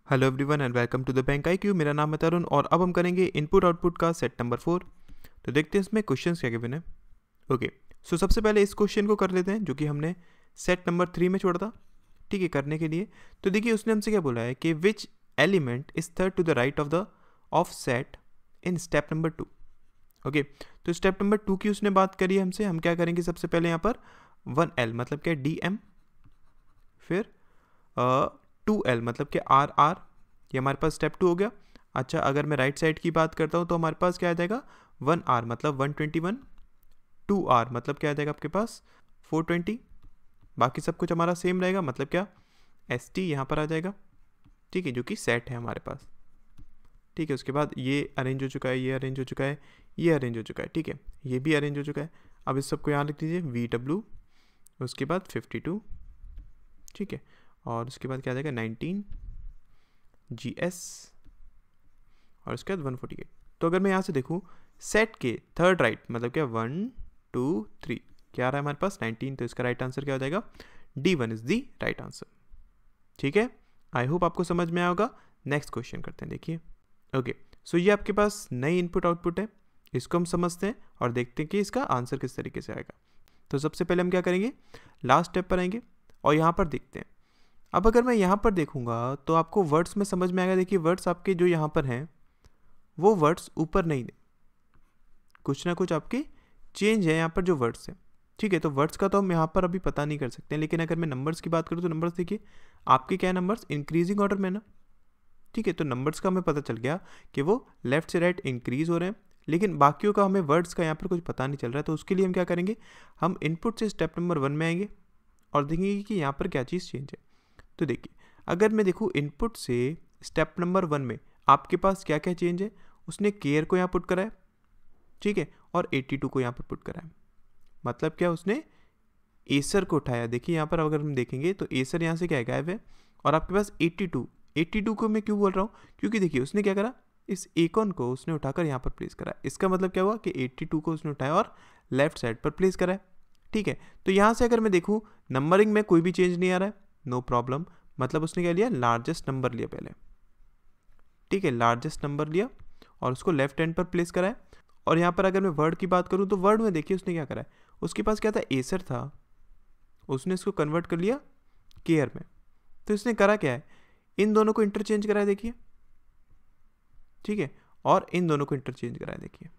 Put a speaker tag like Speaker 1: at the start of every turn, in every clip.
Speaker 1: Hello everyone and welcome to the bank IQ। मेरा नाम है तरुण और अब हम करेंगे इनपुट आउटपुट का सेट नंबर 4। तो देखते हैं इसमें क्वेश्चंस क्या गिवन है। ओके, सो सबसे पहले इस क्वेश्चन को कर लेते हैं जो कि हमने सेट नंबर 3 में छोड़ा था। ठीक है, करने के लिए तो देखिए उसने हमसे क्या बोला है कि which element is third to the right of set in step number 2। Okay, तो स्टेप नंबर 2 की उसने बात करी है हमसे। हम क्या करेंगे, सबसे पहले यहाँ पर 1L मतलब क्या DM, फिर 2L मतलब कि RR, ये हमारे पास स्टेप 2 हो गया। अच्छा, अगर मैं राइट साइड की बात करता हूँ तो हमारे पास क्या आ जाएगा 1R मतलब 121, 2R मतलब क्या आ जाएगा आपके पास 420। बाकी सब कुछ हमारा सेम रहेगा, मतलब क्या ST यहाँ पर आ जाएगा। ठीक है, जो कि सेट है हमारे पास। ठीक है, उसके बाद ये अरेंज हो चुका है, ये अरेंज हो चुका है, ये अरेंज हो चुका है। ठीक है, ये भी अरेंज हो चुका है। अब इस सबको यहाँ लिख दीजिए VW, उसके बाद 52। ठीक है, और उसके बाद क्या आ जाएगा 19 GS, और उसके बाद 148। तो अगर मैं यहाँ से देखूँ सेट के थर्ड राइट मतलब क्या 1 2 3 क्या आ रहा है हमारे पास 19, तो इसका राइट आंसर क्या हो जाएगा D1 is the right answer. ठीक है, आई होप आपको समझ में आया होगा। नेक्स्ट क्वेश्चन करते हैं। देखिए ओके, सो ये आपके पास नई इनपुट आउटपुट है, इसको हम समझते हैं और देखते हैं कि इसका आंसर किस तरीके से आएगा। तो सबसे पहले हम क्या करेंगे, लास्ट स्टेप पर आएंगे और यहाँ पर देखते हैं। अब अगर मैं यहाँ पर देखूंगा तो आपको वर्ड्स में समझ में आएगा। देखिए वर्ड्स आपके जो यहाँ पर हैं वो वर्ड्स ऊपर नहीं, कुछ ना कुछ आपके चेंज है यहाँ पर जो वर्ड्स हैं। ठीक है, तो वर्ड्स का तो हम यहाँ पर अभी पता नहीं कर सकते हैं, लेकिन अगर मैं नंबर्स की बात करूँ तो नंबर्स देखिए आपके क्या है, नंबर्स इंक्रीजिंग ऑर्डर में ना। ठीक है, तो नंबर्स का हमें पता चल गया कि वो लेफ्ट से राइट इंक्रीज हो रहे हैं, लेकिन बाकियों का हमें वर्ड्स का यहाँ पर कुछ पता नहीं चल रहा है। तो उसके लिए हम क्या करेंगे, हम इनपुट से स्टेप नंबर 1 में आएंगे और देखेंगे कि यहाँ पर क्या चीज़ चेंज है। तो देखिए अगर मैं देखूँ इनपुट से स्टेप नंबर 1 में आपके पास क्या क्या चेंज है, उसने केयर को यहाँ पुट करा है। ठीक है, और 82 को यहाँ पर पुट करा है। मतलब क्या, उसने एसर को उठाया। देखिए यहाँ पर अगर हम देखेंगे तो एसर यहाँ से क्या है, गायब है, और आपके पास 82 को मैं क्यों बोल रहा हूँ, क्योंकि देखिए उसने क्या करा, इस एकॉन को उसने उठाकर यहाँ पर प्लेस करा। इसका मतलब क्या हुआ कि 82 को उसने उठाया और लेफ्ट साइड पर प्लेस करा है। ठीक है, तो यहाँ से अगर मैं देखूँ नंबरिंग में कोई भी चेंज नहीं आ रहा है, नो प्रॉब्लम। मतलब उसने क्या लिया, लार्जेस्ट नंबर लिया पहले। ठीक है, लार्जेस्ट नंबर लिया और उसको लेफ्ट हैंड पर प्लेस करा है। और यहाँ पर अगर मैं वर्ड की बात करूँ तो वर्ड में देखिए उसने क्या करा है, उसके पास क्या था, एसर था, उसने इसको कन्वर्ट कर लिया केयर में। तो इसने करा क्या है, इन दोनों को इंटरचेंज करा है देखिए। ठीक है, और इन दोनों को इंटरचेंज करा है देखिए।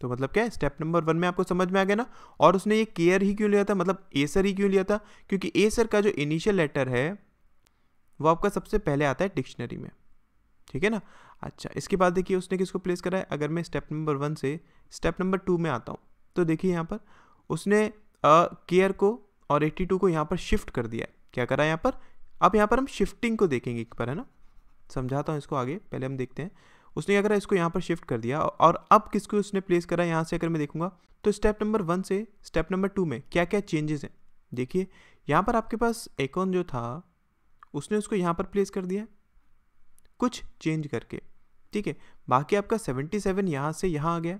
Speaker 1: तो मतलब क्या है, स्टेप नंबर 1 में आपको समझ में आ गया ना। और उसने ये केयर ही क्यों लिया था, मतलब एसर ही क्यों लिया था, क्योंकि एसर का जो इनिशियल लेटर है वो आपका सबसे पहले आता है डिक्शनरी में। ठीक है ना। अच्छा, इसके बाद देखिए उसने किसको प्लेस करा है। अगर मैं स्टेप नंबर 1 से स्टेप नंबर 2 में आता हूँ तो देखिए यहाँ पर उसने केयर को और 82 को यहाँ पर शिफ्ट कर दिया है। क्या करा है यहाँ पर, अब यहाँ पर हम शिफ्टिंग को देखेंगे एक बार, है ना, समझाता हूँ इसको आगे, पहले हम देखते हैं। उसने क्या करा, इसको यहाँ पर शिफ्ट कर दिया और अब किसको उसने प्लेस करा यहाँ से अगर मैं देखूंगा तो स्टेप नंबर 1 से स्टेप नंबर 2 में क्या क्या चेंजेस हैं। देखिए यहाँ पर आपके पास एकॉन जो था उसने उसको यहाँ पर प्लेस कर दिया कुछ चेंज करके। ठीक है, बाकी आपका 77 यहाँ से यहाँ आ गया।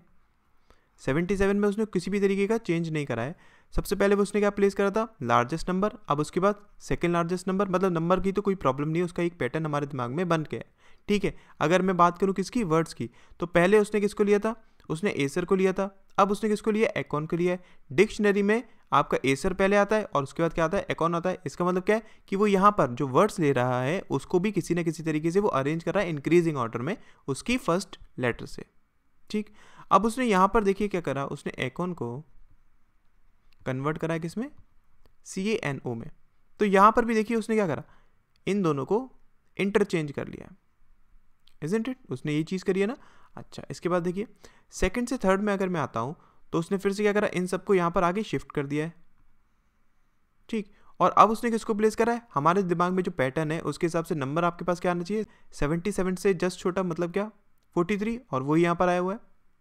Speaker 1: 77 में उसने किसी भी तरीके का चेंज नहीं करा है। सबसे पहले वो उसने क्या प्लेस करा था, लार्जेस्ट नंबर, अब उसके बाद सेकंड लार्जेस्ट नंबर। मतलब नंबर की तो कोई प्रॉब्लम नहीं है, उसका एक पैटर्न हमारे दिमाग में बन गया है। ठीक है, अगर मैं बात करूँ किसकी, वर्ड्स की, तो पहले उसने किसको लिया था, उसने एसर को लिया था। अब उसने किसको लिया, एकॉन को लिया है। डिक्शनरी में आपका एसर पहले आता है और उसके बाद क्या आता है, एकॉन आता है। इसका मतलब क्या है कि वो यहाँ पर जो वर्ड्स ले रहा है उसको भी किसी ना किसी तरीके से वो अरेंज कर रहा है इंक्रीजिंग ऑर्डर में उसकी फर्स्ट लेटर से। ठीक, अब उसने यहाँ पर देखिए क्या करा, उसने एकॉन को कन्वर्ट करा है किसमें, CANO में। तो यहाँ पर भी देखिए उसने क्या करा, इन दोनों को इंटरचेंज कर लिया, इजंट इट, उसने ये चीज़ करी है ना। अच्छा, इसके बाद देखिए सेकंड से थर्ड में अगर मैं आता हूँ तो उसने फिर से क्या करा, इन सबको यहाँ पर आगे शिफ्ट कर दिया है। ठीक, और अब उसने किसको प्लेस करा है, हमारे दिमाग में जो पैटर्न है उसके हिसाब से नंबर आपके पास क्या आना चाहिए, 77 से जस्ट छोटा, मतलब क्या 43, और वही यहाँ पर आया हुआ है।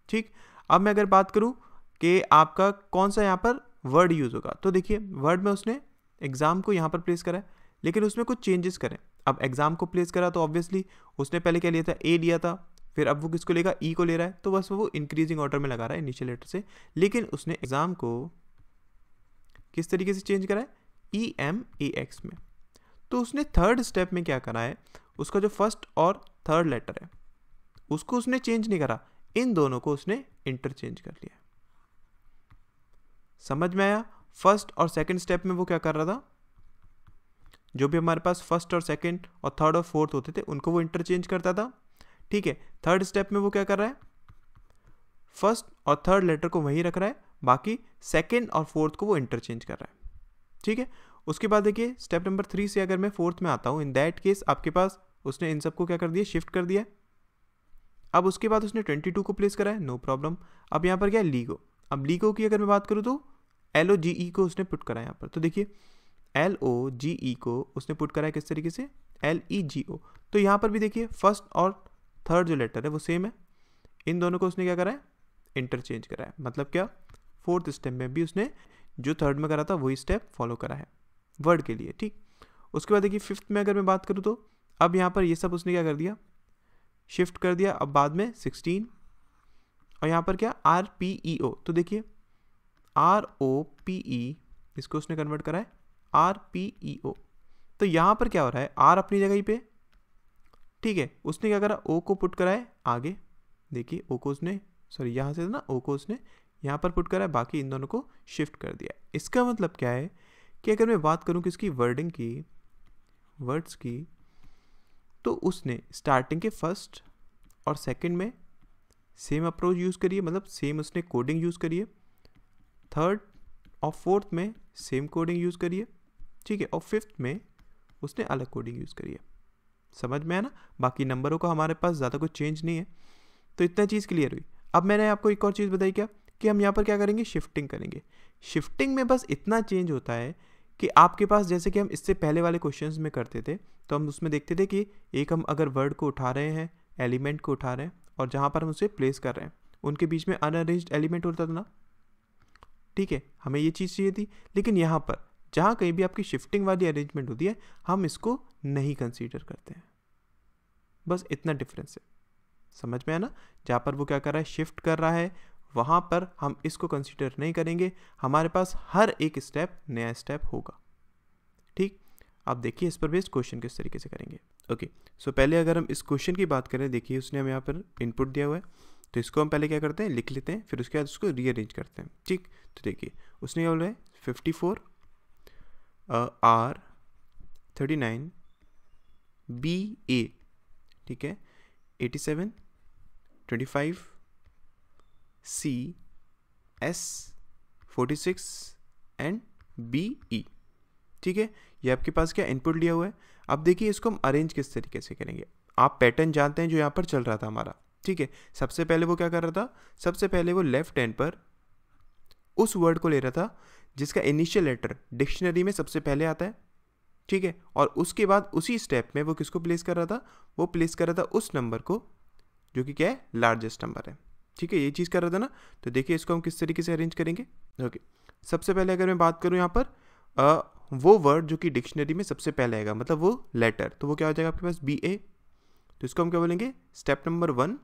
Speaker 1: ठीक, अब मैं अगर बात करूँ कि आपका कौन सा यहाँ पर वर्ड यूज़ होगा, तो देखिए वर्ड में उसने एग्ज़ाम को यहाँ पर प्लेस करा है, लेकिन उसमें कुछ चेंजेस करें। अब एग्ज़ाम को प्लेस करा तो ऑब्वियसली उसने पहले क्या लिया था, ए लिया था, फिर अब वो किसको लेगा, ई को ले रहा है। तो बस वो इंक्रीजिंग ऑर्डर में लगा रहा है इनिशियल लेटर से, लेकिन उसने एग्ज़ाम को किस तरीके से चेंज करा है, EMAX में। तो उसने थर्ड स्टेप में क्या करा है, उसका जो फर्स्ट और थर्ड लेटर है उसको उसने चेंज नहीं करा, इन दोनों को उसने इंटरचेंज कर लिया। समझ में आया? फर्स्ट और सेकंड स्टेप में वो क्या कर रहा था, जो भी हमारे पास फर्स्ट और सेकंड और थर्ड और फोर्थ होते थे उनको वो इंटरचेंज करता था। ठीक है, थर्ड स्टेप में वो क्या कर रहा है, फर्स्ट और थर्ड लेटर को वहीं रख रहा है, बाकी सेकंड और फोर्थ को वो इंटरचेंज कर रहा है। ठीक है, उसके बाद देखिए स्टेप नंबर 3 से अगर मैं फोर्थ में आता हूँ, इन दैट केस आपके पास उसने इन सबको क्या कर दिया, शिफ्ट कर दिया। अब उसके बाद उसने 22 को प्लेस करा है, नो प्रॉब्लम। अब यहाँ पर क्या है, लीगो। अब लीगो की अगर मैं बात करूँ तो LOGE को उसने पुट करा है यहाँ पर, तो देखिए LOGE को उसने पुट करा है किस तरीके से, LEGO। तो यहाँ पर भी देखिए फर्स्ट और थर्ड जो लेटर है वो सेम है, इन दोनों को उसने क्या करा है, इंटरचेंज करा है। मतलब क्या, फोर्थ स्टेप में भी उसने जो थर्ड में करा था वही स्टेप फॉलो करा है वर्ड के लिए। ठीक, उसके बाद देखिए फिफ्थ में अगर मैं बात करूँ तो अब यहाँ पर ये सब उसने क्या कर दिया, शिफ्ट कर दिया। अब बाद में 16 और यहाँ पर क्या RPEO, तो देखिए ROPE इसको उसने कन्वर्ट करा है RPEO। तो यहाँ पर क्या हो रहा है, R अपनी जगह ही पे, ठीक है, उसने क्या करा, O को पुट करा है आगे, देखिए O को उसने, सॉरी यहाँ से ना O को उसने यहाँ पर पुट करा है, बाकी इन दोनों को शिफ्ट कर दिया। इसका मतलब क्या है कि अगर मैं बात करूँ किसकी, वर्डिंग की, वर्ड्स की, तो उसने स्टार्टिंग के फर्स्ट और सेकंड में सेम अप्रोच यूज़ करिए, मतलब सेम उसने कोडिंग यूज़ करिए, थर्ड और फोर्थ में सेम कोडिंग यूज़ करिए, ठीक है, और फिफ्थ में उसने अलग कोडिंग यूज़ करिए। समझ में है ना? बाकी नंबरों का हमारे पास ज़्यादा कुछ चेंज नहीं है, तो इतना चीज़ क्लियर हुई। अब मैंने आपको एक और चीज़ बताई क्या, कि हम यहाँ पर क्या करेंगे, शिफ्टिंग करेंगे। शिफ्टिंग में बस इतना चेंज होता है कि आपके पास, जैसे कि हम इससे पहले वाले क्वेश्चंस में करते थे, तो हम उसमें देखते थे कि एक हम अगर वर्ड को उठा रहे हैं, एलिमेंट को उठा रहे हैं, और जहाँ पर हम उसे प्लेस कर रहे हैं उनके बीच में अनअरेंज्ड एलिमेंट होता था ना, ठीक है, हमें ये चीज़ चाहिए थी। लेकिन यहाँ पर जहाँ कहीं भी आपकी शिफ्टिंग वाली अरेंजमेंट होती है हम इसको नहीं कंसीडर करते हैं, बस इतना डिफरेंस है। समझ में है ना? जहाँ पर वो क्या कर रहा है, शिफ्ट कर रहा है, वहाँ पर हम इसको कंसीडर नहीं करेंगे, हमारे पास हर एक स्टेप नया स्टेप होगा। ठीक, अब देखिए इस पर बेस्ड क्वेश्चन किस तरीके से करेंगे। ओके, सो पहले अगर हम इस क्वेश्चन की बात करें, देखिए उसने हमें यहाँ पर इनपुट दिया हुआ है, तो इसको हम पहले क्या करते हैं, लिख लेते हैं, फिर उसके बाद उसको रीअरेंज करते हैं। ठीक, तो देखिए उसने क्या बोला है, 54 R39 BA, ठीक है, 87 25 C S 46 एंड BE। ठीक है, ये आपके पास क्या इनपुट लिया हुआ है। अब देखिए इसको हम अरेंज किस तरीके से करेंगे। आप पैटर्न जानते हैं जो यहाँ पर चल रहा था हमारा, ठीक है। सबसे पहले वो क्या कर रहा था, सबसे पहले वो लेफ्ट हैंड पर उस वर्ड को ले रहा था जिसका इनिशियल लेटर डिक्शनरी में सबसे पहले आता है, ठीक है, और उसके बाद उसी स्टेप में वो किसको प्लेस कर रहा था, वो प्लेस कर रहा था उस नंबर को जो कि क्या है, लार्जेस्ट नंबर है। ठीक है, ये चीज़ कर रहा था ना। तो देखिए इसको हम किस तरीके से अरेंज करेंगे। ओके, सबसे पहले अगर मैं बात करूँ यहाँ पर वो वर्ड जो कि डिक्शनरी में सबसे पहले आएगा, मतलब वो लेटर, तो वो क्या हो जाएगा आपके पास, BA। तो इसको हम क्या बोलेंगे, स्टेप नंबर 1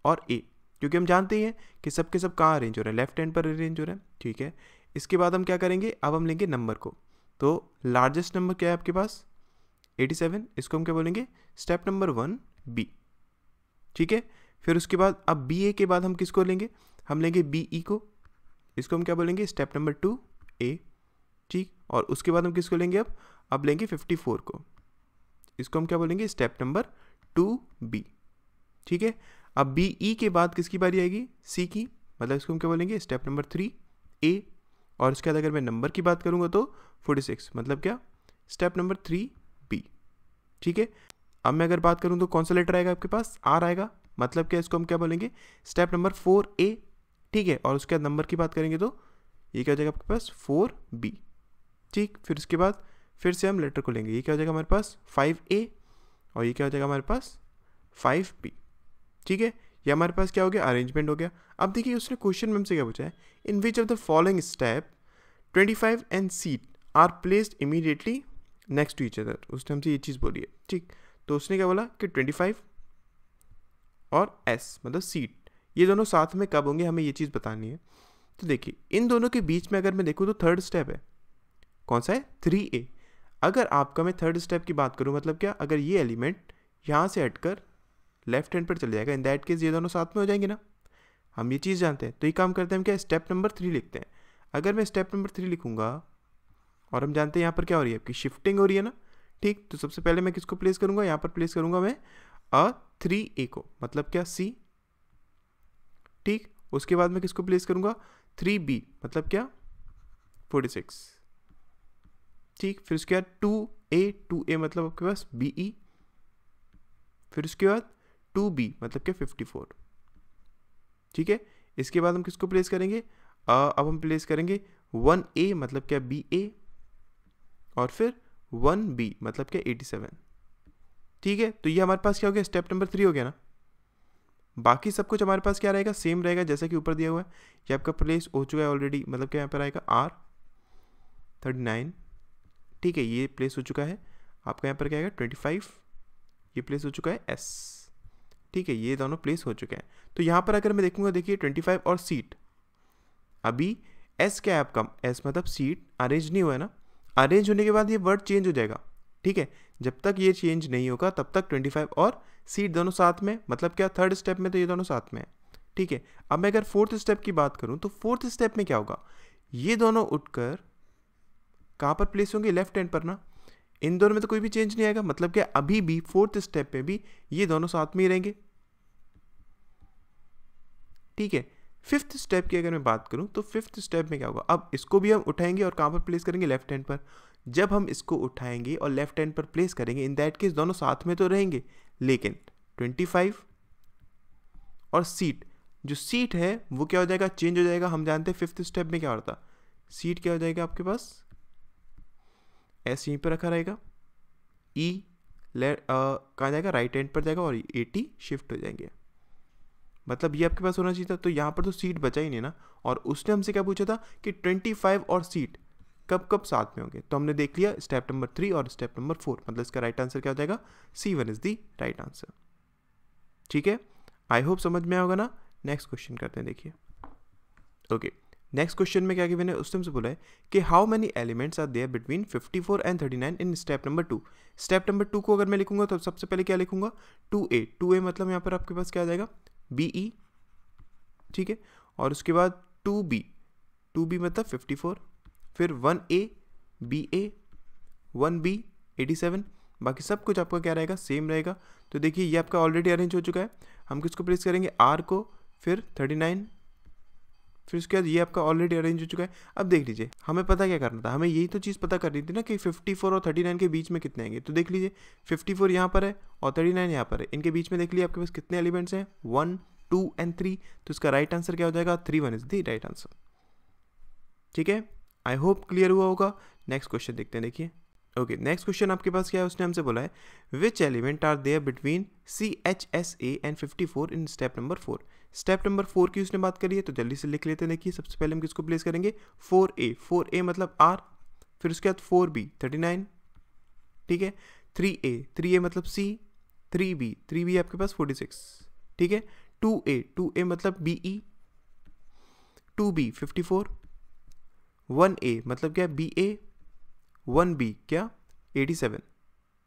Speaker 1: और A, क्योंकि हम जानते ही हैं कि सब के सब कहाँ अरेंज हो रहे हैं, लेफ्ट हैंड पर अरेंज हो रहे हैं। ठीक है, इसके बाद हम क्या करेंगे, अब हम लेंगे नंबर को। तो लार्जेस्ट नंबर क्या है आपके पास, 87, इसको हम क्या बोलेंगे, स्टेप नंबर 1 B। ठीक है, फिर उसके बाद अब BA के बाद हम किसको लेंगे, हम लेंगे BE को, इसको हम क्या बोलेंगे, स्टेप नंबर 2 A। ठीक, और उसके बाद हम किसको लेंगे, अब लेंगे 54 को, इसको हम क्या बोलेंगे, स्टेप नंबर 2B। ठीक है, अब BE के बाद किसकी बारी आएगी, C की, मतलब इसको हम क्या बोलेंगे, स्टेप नंबर 3 A। और उसके बाद अगर मैं नंबर की बात करूँगा तो 46, मतलब क्या, स्टेप नंबर 3B। ठीक है, अब मैं अगर बात करूँ तो कौन सा लेटर आएगा आपके पास, R आएगा, मतलब क्या, इसको हम क्या बोलेंगे, स्टेप नंबर 4A। ठीक है, और उसके बाद नंबर की बात करेंगे तो ये क्या हो जाएगा आपके पास, 4B। ठीक, फिर उसके बाद फिर से हम लेटर को लेंगे, ये क्या हो जाएगा हमारे पास, 5A, और ये क्या हो जाएगा हमारे पास, 5B। ठीक है, ये हमारे पास क्या हो गया, अरेंजमेंट हो गया। अब देखिए उसने क्वेश्चन में हमसे क्या पूछा है, in which of the following step 25 and C are placed immediately next to each other. उसने हमसे ये चीज़ बोली है। ठीक, तो उसने क्या बोला कि 25 और S मतलब सीट, ये दोनों साथ में कब होंगे, हमें ये चीज़ बतानी है। तो देखिए इन दोनों के बीच में अगर मैं देखूँ तो थर्ड स्टेप है, कौन सा है, 3A। अगर आपका मैं थर्ड स्टेप की बात करूँ, मतलब क्या, अगर ये एलिमेंट यहाँ से हटकर लेफ्ट हैंड पर चले जाएगा। इन दैट केस ये दोनों साथ में हो जाएंगे ना, हम ये चीज़ जानते हैं। तो ये काम करते हैं हम क्या, स्टेप नंबर 3 लिखते हैं। अगर मैं स्टेप नंबर 3 लिखूंगा और हम जानते हैं यहाँ पर क्या हो रही है, आपकी शिफ्टिंग हो रही है ना, ठीक। तो सबसे पहले मैं किसको प्लेस करूंगा, यहाँ पर प्लेस करूंगा मैं 3A को, मतलब क्या C, ठीक। उसके बाद मैं किसको प्लेस करूंगा 3B, मतलब क्या 46, ठीक। फिर उसके बाद 2A मतलब आपके पास BE, फिर उसके बाद 2B मतलब क्या 54, ठीक है। इसके बाद हम किसको प्लेस करेंगे, अब हम प्लेस करेंगे 1A मतलब क्या BA, और फिर 1B मतलब क्या 87, ठीक है। तो ये हमारे पास क्या हो गया, स्टेप नंबर 3 हो गया ना। बाकी सब कुछ हमारे पास क्या रहेगा, सेम रहेगा जैसा कि ऊपर दिया हुआ है। ये आपका प्लेस हो चुका है ऑलरेडी, मतलब क्या यहाँ पर आएगा R39, ठीक है। ये प्लेस हो चुका है आपका, यहाँ पर क्या आएगा 25, ये प्लेस हो चुका है S, ठीक है। ये दोनों प्लेस हो चुके हैं। तो यहाँ पर अगर मैं देखूंगा, देखिए 25 और सीट, अभी S क्या है आपका, S मतलब सीट अरेंज नहीं हुआ है ना। अरेंज होने के बाद ये वर्ड चेंज हो जाएगा, ठीक है। जब तक ये चेंज नहीं होगा तब तक 25 और सीट दोनों साथ में, मतलब क्या थर्ड स्टेप में तो ये दोनों साथ में है, ठीक है। अब मैं अगर फोर्थ स्टेप की बात करूं तो फोर्थ स्टेप में क्या होगा, ये दोनों उठकर कहाँ पर प्लेस होंगे, लेफ्ट हैंड पर ना। इन दोनों में तो कोई भी चेंज नहीं आएगा, मतलब क्या अभी भी फोर्थ स्टेप में भी ये दोनों साथ में ही रहेंगे, ठीक है। फिफ्थ स्टेप की अगर मैं बात करूं तो फिफ्थ स्टेप में क्या होगा, अब इसको भी हम उठाएंगे और कहाँ पर प्लेस करेंगे, लेफ्ट हैंड पर। जब हम इसको उठाएंगे और लेफ्ट हैंड पर प्लेस करेंगे, इन दैट केस दोनों साथ में तो रहेंगे, लेकिन 25 और सीट, जो सीट है वो क्या हो जाएगा, चेंज हो जाएगा। हम जानते हैं फिफ्थ स्टेप में क्या होता, सीट क्या हो जाएगा आपके पास, एस यहीं पर रखा रहेगा, ई कहाँ जाएगा, राइट हैंड पर जाएगा, और 80 शिफ्ट हो जाएंगे, मतलब ये आपके पास होना चाहिए था। तो यहाँ पर तो सीट बचा ही नहीं ना। और उसने हमसे क्या पूछा था कि 25 और सीट कब कब साथ में होंगे, तो हमने देख लिया स्टेप नंबर 3 और स्टेप नंबर 4, मतलब इसका राइट आंसर क्या हो जाएगा, C1 is the right answer, ठीक है। आई होप समझ में होगा ना। नेक्स्ट क्वेश्चन करते हैं, देखिए। ओके, नेक्स्ट क्वेश्चन में क्या गिवन है, उसने हमसे बोला है कि how many elements are there between 54 and 39 in step number 2। Step number 2 को अगर मैं लिखूंगा तो सबसे पहले क्या लिखूंगा, 2A मतलब यहाँ पर आपके पास क्या आ जाएगा, BE, ठीक है। और उसके बाद 2B मतलब 54, फिर 1A BA 1B 87, बाकी सब कुछ आपका क्या रहेगा, सेम रहेगा। तो देखिए ये आपका ऑलरेडी अरेंज हो चुका है। हम किसको प्लेस करेंगे, R को, फिर 39, फिर उसके बाद ये आपका ऑलरेडी अरेंज हो चुका है। अब देख लीजिए हमें पता क्या करना था, हमें यही तो चीज़ पता करनी थी ना कि 54 और 39 के बीच में कितने आएंगे। तो देख लीजिए 54 यहाँ पर है और 39 यहाँ पर है, इनके बीच में देख लीजिए आपके पास कितने एलिमेंट्स हैं, 1 2 एंड 3। तो इसका राइट आंसर क्या हो जाएगा, 31 इज द राइट आंसर, ठीक है। आई होप क्लियर हुआ होगा। नेक्स्ट क्वेश्चन देखते हैं, देखिए। ओके, नेक्स्ट क्वेश्चन आपके पास क्या है, उसने हमसे बोला है which element are there between CHSA and 54 in step number 4। Step number 4 की उसने बात करी है, तो जल्दी से लिख लेते हैं। देखिए सबसे पहले हम किसको प्लेस करेंगे, 4A मतलब R, फिर उसके बाद 4B 39, ठीक है। 3A मतलब C, 3B आपके पास 46, ठीक है। 2A मतलब BE, 2B 54, 1A मतलब क्या BA, 1B क्या 87,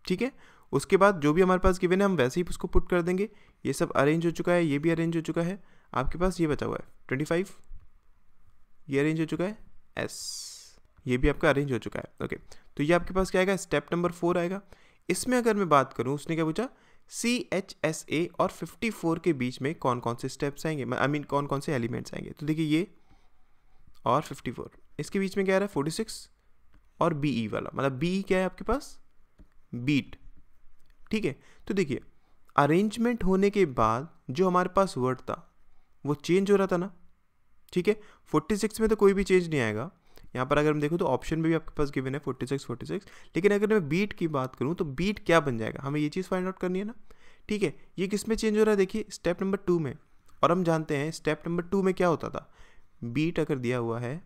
Speaker 1: ठीक है। उसके बाद जो भी हमारे पास गिवन है हम वैसे ही उसको पुट कर देंगे। ये सब अरेंज हो चुका है, ये भी अरेंज हो चुका है। आपके पास ये बचा हुआ है 25, ये अरेंज हो चुका है, S ये भी आपका अरेंज हो चुका है। ओके, तो ये आपके पास क्या आएगा, स्टेप नंबर 4 आएगा। इसमें अगर मैं बात करूँ, उसने क्या पूछा, CHSA और 54 के बीच में कौन कौन से स्टेप्स आएंगे, आई मीन कौन कौन से एलिमेंट्स आएंगे। तो देखिए ये और 54, इसके बीच में क्या आ रहा है 46, और BE वाला, मतलब BE क्या है आपके पास, बीट, ठीक है। तो देखिए अरेंजमेंट होने के बाद जो हमारे पास वर्ड था वो चेंज हो रहा था ना, ठीक है। 46 में तो कोई भी चेंज नहीं आएगा। यहाँ पर अगर हम देखो तो ऑप्शन में भी आपके पास गिवन है 46, लेकिन अगर मैं बीट की बात करूँ तो बीट क्या बन जाएगा, हमें ये चीज़ फाइंड आउट करनी है ना, ठीक है। ये किस में चेंज हो रहा है, देखिए स्टेप नंबर 2 में। और हम जानते हैं स्टेप नंबर 2 में क्या होता था, बीट अगर दिया हुआ है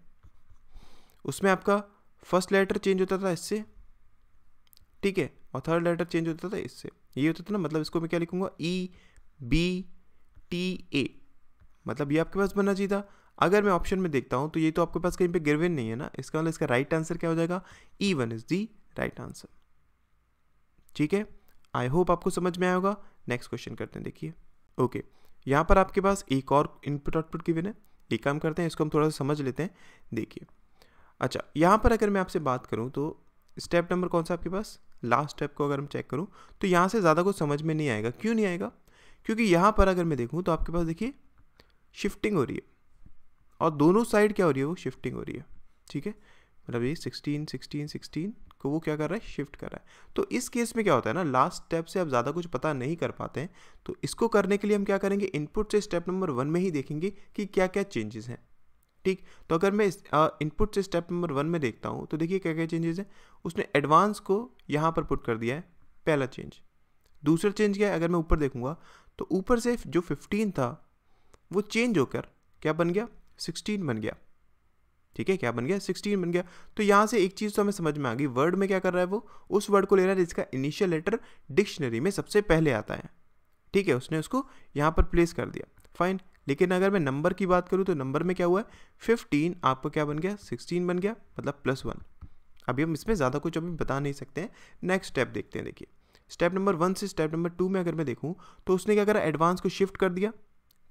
Speaker 1: उसमें आपका फर्स्ट लेटर चेंज होता था इससे, ठीक है, और थर्ड लेटर चेंज होता था इससे, ये होता था ना। मतलब इसको मैं क्या लिखूंगा, EBTA, मतलब ये आपके पास बनना चाहिए था। अगर मैं ऑप्शन में देखता हूं तो ये तो आपके पास कहीं पे गिवन नहीं है ना, इसका मतलब इसका राइट आंसर क्या हो जाएगा, E1 is the right answer, ठीक है। आई होप आपको समझ में आया होगा। नेक्स्ट क्वेश्चन करते हैं, देखिए। ओके, यहाँ पर आपके पास एक और इनपुट आउटपुट गिवन है। एक काम करते हैं, इसको हम थोड़ा सा समझ लेते हैं। देखिए, अच्छा, यहाँ पर अगर मैं आपसे बात करूँ तो स्टेप नंबर कौन सा आपके पास, लास्ट स्टेप को अगर हम चेक करूँ तो यहाँ से ज़्यादा कुछ समझ में नहीं आएगा। क्यों नहीं आएगा? क्योंकि यहाँ पर अगर मैं देखूँ तो आपके पास देखिए शिफ्टिंग हो रही है, और दोनों साइड क्या हो रही है, वो शिफ्टिंग हो रही है। ठीक है, मतलब ये 16 को वो क्या कर रहा है, शिफ्ट कर रहा है। तो इस केस में क्या होता है ना, लास्ट स्टेप से आप ज़्यादा कुछ पता नहीं कर पाते हैं। तो इसको करने के लिए हम क्या करेंगे, इनपुट से स्टेप नंबर 1 में ही देखेंगे कि क्या क्या चेंजेस हैं। ठीक, तो अगर मैं इनपुट से स्टेप नंबर 1 में देखता हूँ तो देखिए क्या क्या चेंजेस हैं। उसने एडवांस को यहाँ पर पुट कर दिया है, पहला चेंज। दूसरा चेंज क्या है, अगर मैं ऊपर देखूंगा तो ऊपर से जो 15 था वो चेंज होकर क्या बन गया, 16 बन गया। ठीक है, क्या बन गया, 16 बन गया। तो यहाँ से एक चीज़ तो हमें समझ में आ गई, वर्ड में क्या कर रहा है, वो उस वर्ड को ले रहा है जिसका इनिशियल लेटर डिक्शनरी में सबसे पहले आता है। ठीक है, उसने उसको यहाँ पर प्लेस कर दिया, फाइन। लेकिन अगर मैं नंबर की बात करूँ तो नंबर में क्या हुआ है, 15 आपको क्या बन गया, 16 बन गया, मतलब +1। अभी हम इसमें ज़्यादा कुछ अभी बता नहीं सकते हैं। नेक्स्ट स्टेप देखते हैं, देखिए। स्टेप नंबर 1 से स्टेप नंबर 2 में अगर मैं देखूँ तो उसने क्या करा, एडवांस को शिफ्ट कर दिया।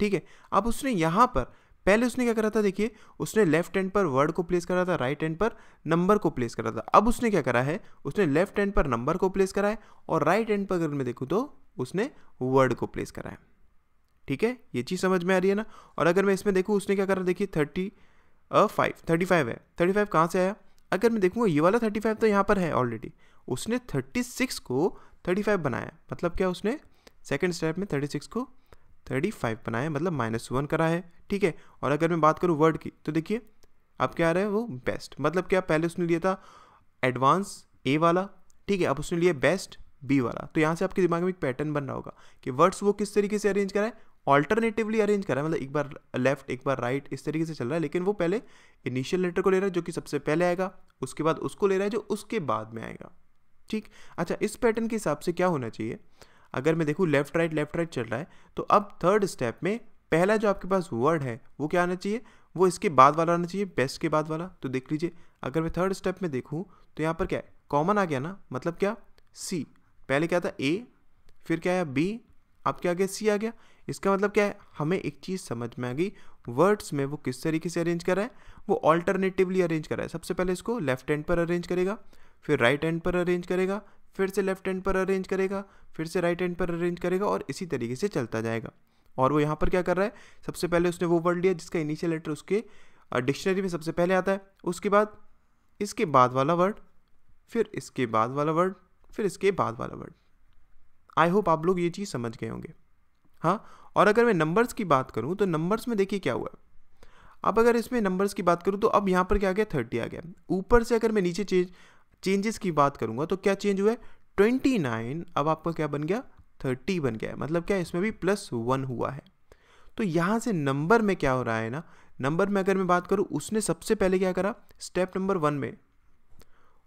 Speaker 1: ठीक है, अब उसने यहाँ पर पहले उसने क्या करा था, देखिए उसने लेफ्ट हैंड पर वर्ड को प्लेस करा था, राइट हैंड पर नंबर को प्लेस करा था। अब उसने क्या करा है, उसने लेफ्ट हैंड पर नंबर को प्लेस करा है, और राइट हैंड पर अगर मैं देखूँ तो उसने वर्ड को प्लेस करा है। ठीक है, ये चीज़ समझ में आ रही है ना। और अगर मैं इसमें देखूँ उसने क्या करा, देखिए 35 है। 35 कहाँ से आया, अगर मैं देखूँगा ये वाला 35 तो यहाँ पर है ऑलरेडी। उसने 36 को 35 बनाया, मतलब क्या, उसने सेकेंड स्टेप में 36 को 35 बनाया, मतलब -1 करा है। ठीक है, और अगर मैं बात करूँ वर्ड की तो देखिए अब क्या आ रहा है, वो बेस्ट, मतलब क्या, पहले उसने लिया था एडवांस ए वाला। ठीक है, अब उसने लिया बेस्ट बी वाला। तो यहाँ से आपके दिमाग में एक पैटर्न बन रहा होगा कि वर्ड्स वो किस तरीके से अरेंज करा है, ऑल्टरनेटिवली अरेंज करा है, मतलब एक बार लेफ्ट एक बार राइट, इस तरीके से चल रहा है। लेकिन वो पहले इनिशियल लेटर को ले रहा है जो कि सबसे पहले आएगा, उसके बाद उसको ले रहा है जो उसके बाद में आएगा। ठीक, अच्छा, इस पैटर्न के हिसाब से क्या होना चाहिए, अगर मैं देखूँ लेफ्ट राइट चल रहा है, तो अब थर्ड स्टेप में पहला जो आपके पास वर्ड है वो क्या आना चाहिए, वो इसके बाद वाला आना चाहिए, बेस्ट के बाद वाला। तो देख लीजिए, अगर मैं थर्ड स्टेप में देखूँ तो यहाँ पर क्या है, कॉमन आ गया ना, मतलब क्या, सी। पहले क्या था, ए, फिर क्या आया बी, अब क्या आ गया, सी आ गया। इसका मतलब क्या है, हमें एक चीज़ समझ में आ गई, वर्ड्स में वो किस तरीके से अरेंज कर रहा है, वो ऑल्टरनेटिवली अरेंज कर रहा है। सबसे पहले इसको लेफ्ट हैंड पर अरेंज करेगा, फिर राइट हैंड पर अरेंज करेगा, फिर से लेफ्ट हैंड पर अरेंज करेगा, फिर से राइट हैंड पर अरेंज करेगा, और इसी तरीके से चलता जाएगा। और वो यहाँ पर क्या कर रहा है, सबसे पहले उसने वो वर्ड लिया जिसका इनिशियल लेटर उसके डिक्शनरी में सबसे पहले आता है, उसके बाद इसके बाद वाला वर्ड, फिर इसके बाद वाला वर्ड, फिर इसके बाद वाला वर्ड। आई होप आप लोग ये चीज़ समझ गए होंगे। हाँ, और अगर मैं नंबर्स की बात करूँ तो नंबर्स में देखिए क्या हुआ है। अब अगर इसमें नंबर्स की बात करूँ तो अब यहाँ पर क्या आ गया, 30 आ गया। ऊपर से अगर मैं नीचे चेंजेस की बात करूँगा तो क्या चेंज हुआ है, 29 अब आपका क्या बन गया, 30 बन गया है। मतलब क्या, इसमें भी +1 हुआ है। तो यहाँ से नंबर में क्या हो रहा है ना, नंबर में अगर मैं बात करूँ, उसने सबसे पहले क्या करा, स्टेप नंबर 1 में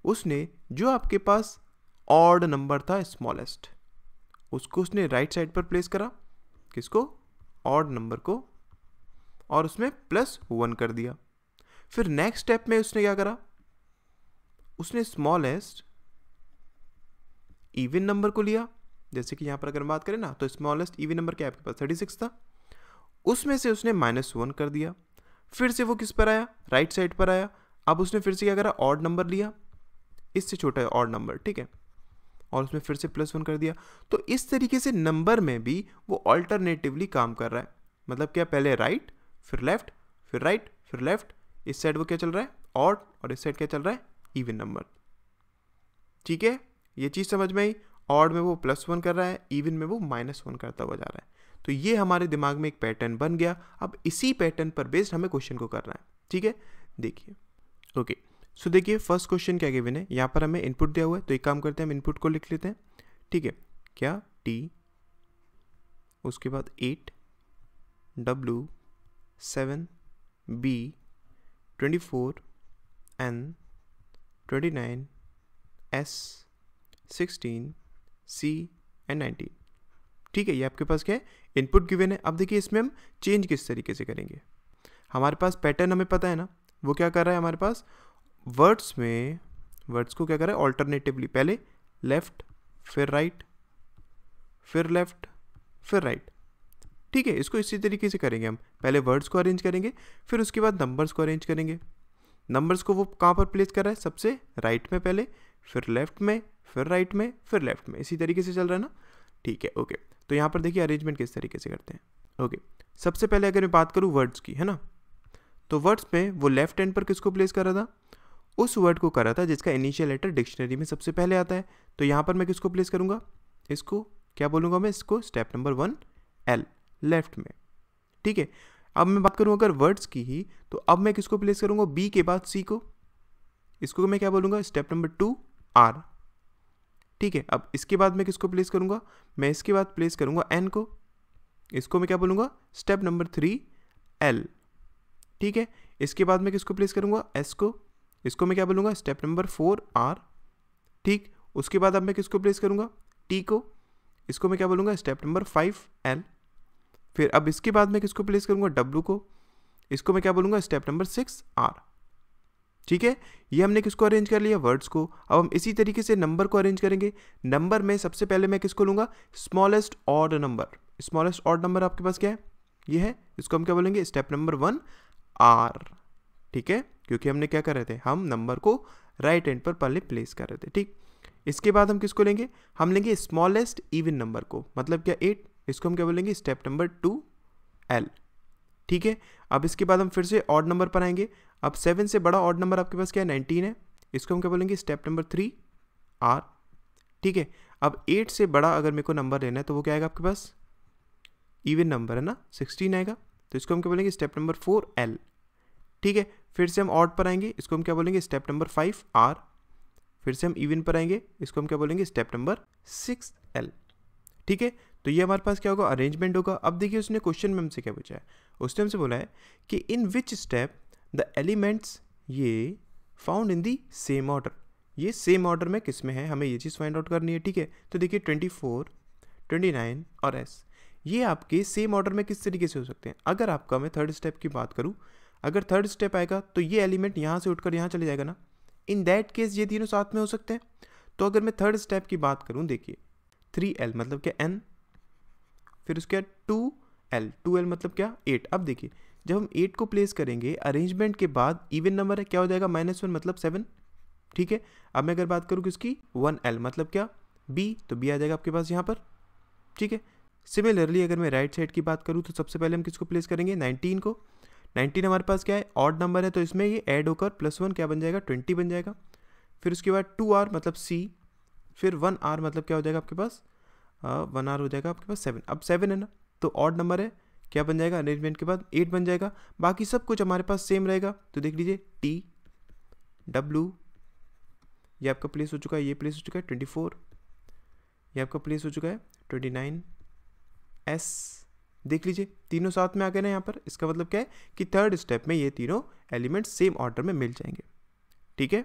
Speaker 1: उसने जो आपके पास ऑड नंबर था, स्मॉलेस्ट, उसको उसने राइट साइड पर प्लेस करा, किसको, ऑड नंबर को, और उसमें +1 कर दिया। फिर नेक्स्ट स्टेप में उसने क्या करा, उसने स्मॉलेस्ट इवन नंबर को लिया। जैसे कि यहाँ पर अगर बात करें ना, तो स्मॉलेस्ट इवन नंबर क्या आपके पास 36 था, उसमें से उसने -1 कर दिया। फिर से वो किस पर आया, राइट साइड पर आया। अब उसने फिर से क्या करा, ऑड नंबर लिया, इससे छोटा है ऑड नंबर, ठीक है, और उसमें फिर से +1 कर दिया। तो इस तरीके से नंबर में भी वो ऑल्टरनेटिवली काम कर रहा है। मतलब क्या, पहले राइट, फिर लेफ्ट, फिर राइट, फिर लेफ्ट। इस साइड वो क्या चल रहा है, ऑड, और इस साइड क्या चल रहा है, इवन नंबर। ठीक है, ये चीज़ समझ में आई। ऑड में वो +1 कर रहा है, इवन में वो -1 करता हुआ जा रहा है। तो ये हमारे दिमाग में एक पैटर्न बन गया। अब इसी पैटर्न पर बेस्ड हमें क्वेश्चन को करना है। ठीक है, देखिए, ओके, सो देखिए फर्स्ट क्वेश्चन क्या गिवन है, यहाँ पर हमें इनपुट दिया हुआ है। तो एक काम करते हैं, हम इनपुट को लिख लेते हैं। ठीक है, क्या, T, उसके बाद 8, W, 7, B, 24, N, 29, S, 16, C and 19। ठीक है, ये आपके पास क्या है, इनपुट गिवन है। अब देखिए इसमें हम चेंज किस तरीके से करेंगे। हमारे पास पैटर्न हमें पता है ना, वो क्या कर रहा है, हमारे पास वर्ड्स में वर्ड्स को क्या कर रहा है, ऑल्टरनेटिवली, पहले लेफ्ट, फिर राइट, फिर लेफ्ट, फिर राइट। ठीक है, इसको इसी तरीके से करेंगे हम। पहले वर्ड्स को अरेंज करेंगे, फिर उसके बाद नंबर्स को अरेंज करेंगे। नंबर्स को वो कहाँ पर प्लेस कर रहा है, सबसे राइट में पहले, फिर लेफ्ट में, फिर राइट में, फिर लेफ्ट में, इसी तरीके से चल रहा है ना। ठीक है, ओके। तो यहाँ पर देखिए अरेंजमेंट किस तरीके से करते हैं। ओके, सबसे पहले अगर मैं बात करूँ वर्ड्स की, है ना, तो वर्ड्स में वो लेफ्ट हैंड पर किसको प्लेस कर रहा था, उस वर्ड को कर रहा था जिसका इनिशियल लेटर डिक्शनरी में सबसे पहले आता है। तो यहाँ पर मैं किसको प्लेस करूँगा, इसको क्या बोलूँगा मैं, इसको स्टेप नंबर 1 एल, लेफ्ट में। ठीक है, अब मैं बात करूँ अगर वर्ड्स की ही, तो अब मैं किसको प्लेस करूँगा, बी के बाद सी को, इसको मैं क्या बोलूँगा, स्टेप नंबर 2 आर। ठीक है, अब इसके बाद मैं किसको प्लेस करूँगा, मैं इसके बाद प्लेस करूँगा एन को, इसको मैं क्या बोलूँगा, स्टेप नंबर 3 एल। ठीक है, इसके बाद मैं किसको प्लेस करूँगा, एस को, इसको मैं क्या बोलूँगा, स्टेप नंबर 4 आर। ठीक, उसके बाद अब मैं किसको प्लेस करूँगा, टी को, इसको मैं क्या बोलूँगा, स्टेप नंबर 5 एल। फिर अब इसके बाद मैं किसको प्लेस करूँगा, डब्ल्यू को, इसको मैं क्या बोलूँगा, स्टेप नंबर 6 आर। ठीक है, ये हमने किसको अरेंज कर लिया, वर्ड्स को। अब हम इसी तरीके से नंबर को अरेंज करेंगे। नंबर में सबसे पहले मैं किसको लूँगा, smallest odd number. Smallest odd number आपके पास क्या है, ये है, इसको हम क्या बोलेंगे, स्टेप नंबर 1 आर। ठीक है, क्योंकि हमने क्या कर रहे थे, हम नंबर को राइट हैंड पर पहले प्लेस कर रहे थे। ठीक, इसके बाद हम किसको लेंगे, हम लेंगे स्मॉलेस्ट इवन नंबर को, मतलब क्या 8, इसको हम क्या बोलेंगे, स्टेप नंबर 2 एल। ठीक है, अब इसके बाद हम फिर से ऑड नंबर पर आएंगे। अब 7 से बड़ा ऑड नंबर आपके पास क्या है, 19 है, इसको हम क्या बोलेंगे, स्टेप नंबर 3 आर। ठीक है, अब 8 से बड़ा अगर मेरे को नंबर लेना है तो वो क्या आएगा आपके पास, इवन नंबर है ना, 16 आएगा, तो इसको हम क्या बोलेंगे, स्टेप नंबर 4 एल। ठीक है, फिर से हम ऑड पर आएंगे, इसको हम क्या बोलेंगे, स्टेप नंबर 5 आर। फिर से हम इवन पर आएंगे, इसको हम क्या बोलेंगे, स्टेप नंबर 6 एल। ठीक है, तो ये हमारे पास क्या होगा, अरेंजमेंट होगा। अब देखिए उसने क्वेश्चन में हमसे क्या पूछा है, उसने हमसे बोला है कि इन विच स्टेप द एलिमेंट्स ये found in the same order, ये सेम ऑर्डर में किस में है, हमें ये चीज़ फाइंड आउट करनी है। ठीक है, तो देखिए 24, 29 और एस, ये आपके सेम ऑर्डर में किस तरीके से हो सकते हैं। अगर आपका मैं थर्ड स्टेप की बात करूँ, अगर थर्ड स्टेप आएगा तो ये एलिमेंट यहाँ से उठकर यहाँ चले जाएगा ना, इन दैट केस ये तीनों साथ में हो सकते हैं। तो अगर मैं थर्ड स्टेप की बात करूँ, देखिए 3L मतलब क्या n, फिर उसके बाद 2L, 2L मतलब क्या 8। अब देखिए जब हम 8 को प्लेस करेंगे अरेंजमेंट के बाद, इवन नंबर है, क्या हो जाएगा, -1 मतलब 7। ठीक है, अब मैं अगर बात करूँ किसकी, 1L मतलब क्या B, तो B आ जाएगा आपके पास यहाँ पर। ठीक है, सिमिलरली अगर मैं राइट साइड की बात करूँ तो सबसे पहले हम किसको प्लेस करेंगे, 19 को। 19 हमारे पास क्या है, ऑड नंबर है, तो इसमें ये ऐड होकर +1 क्या बन जाएगा, 20 बन जाएगा। फिर उसके बाद 2R मतलब C, फिर 1R मतलब क्या हो जाएगा आपके पास, 1R हो जाएगा आपके पास 7। अब 7 है ना, तो ऑड नंबर है, क्या बन जाएगा, अरेंजमेंट के बाद 8 बन जाएगा। बाकी सब कुछ हमारे पास सेम रहेगा। तो देख लीजिए T, W, ये आपका प्लेस हो चुका है, ये प्लेस हो चुका है 24, ये आपका प्लेस हो चुका है 29, S, देख लीजिए तीनों साथ में आ गए ना यहाँ पर। इसका मतलब क्या है कि थर्ड स्टेप में ये तीनों एलिमेंट्स सेम ऑर्डर में मिल जाएंगे। ठीक है,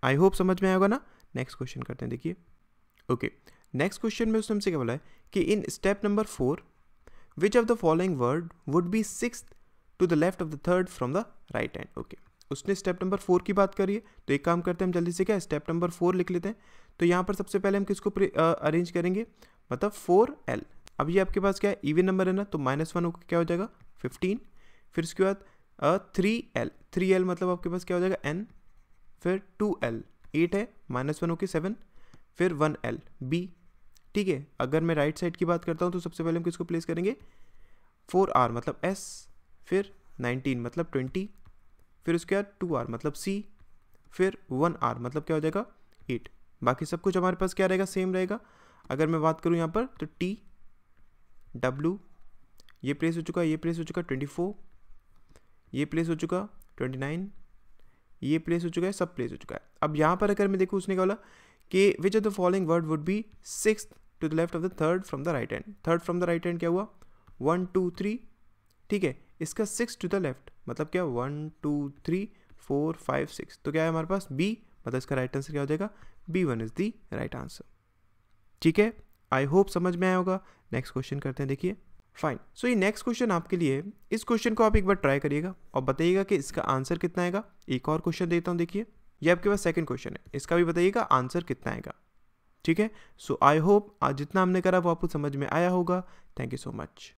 Speaker 1: आई होप समझ में आया होगा ना। नेक्स्ट क्वेश्चन करते हैं, देखिए। ओके, नेक्स्ट क्वेश्चन में उसने हमसे क्या बोला है कि in step number 4 which of the following word would be 6th to the left of the third from the right hand. Okay, उसने स्टेप नंबर 4 की बात करी है, तो एक काम करते हैं हम जल्दी से, क्या स्टेप नंबर 4 लिख लेते हैं। तो यहाँ पर सबसे पहले हम किसको अरेंज करेंगे, मतलब 4L। अब ये आपके पास क्या है, इवन नंबर है ना, तो -1 होकर क्या हो जाएगा 15। फिर उसके बाद 3L, 3L मतलब आपके पास क्या हो जाएगा N, फिर 2L 8 है, -1 होकर 7, फिर 1L B। ठीक है, अगर मैं राइट साइड की बात करता हूँ तो सबसे पहले हम किसको प्लेस करेंगे, 4R मतलब S, फिर 19 मतलब 20, फिर उसके बाद 2R मतलब C, फिर 1R मतलब क्या हो जाएगा 8। बाकी सब कुछ हमारे पास क्या रहेगा, सेम रहेगा। अगर मैं बात करूँ यहाँ पर तो T, W, ये प्लेस हो चुका, ये प्लेस हो चुका 24, ये प्लेस हो चुका 29, ये प्लेस हो चुका है, सब प्लेस हो चुका है। अब यहाँ पर अगर मैं देखूँ, उसने क्या बोला कि which of the following word would be 6th to the left of the third from the right hand. Third from the right hand क्या हुआ, 1 2 3। ठीक है, इसका 6 टू द लेफ्ट मतलब क्या, 1 2 3 4 5 6, तो क्या है हमारे पास B, मतलब इसका राइट आंसर क्या हो जाएगा, B1 is the right answer. ठीक है, आई होप समझ में आया होगा। नेक्स्ट क्वेश्चन करते हैं, देखिए। फाइन, सो ये नेक्स्ट क्वेश्चन आपके लिए, इस क्वेश्चन को आप एक बार ट्राई करिएगा और बताइएगा कि इसका आंसर कितना आएगा। एक और क्वेश्चन देता हूँ, देखिए। ये आपके पास सेकंड क्वेश्चन है, इसका भी बताइएगा आंसर कितना आएगा। ठीक है। सो आई होप आज जितना हमने करा वो आपको समझ में आया होगा। Thank you so much.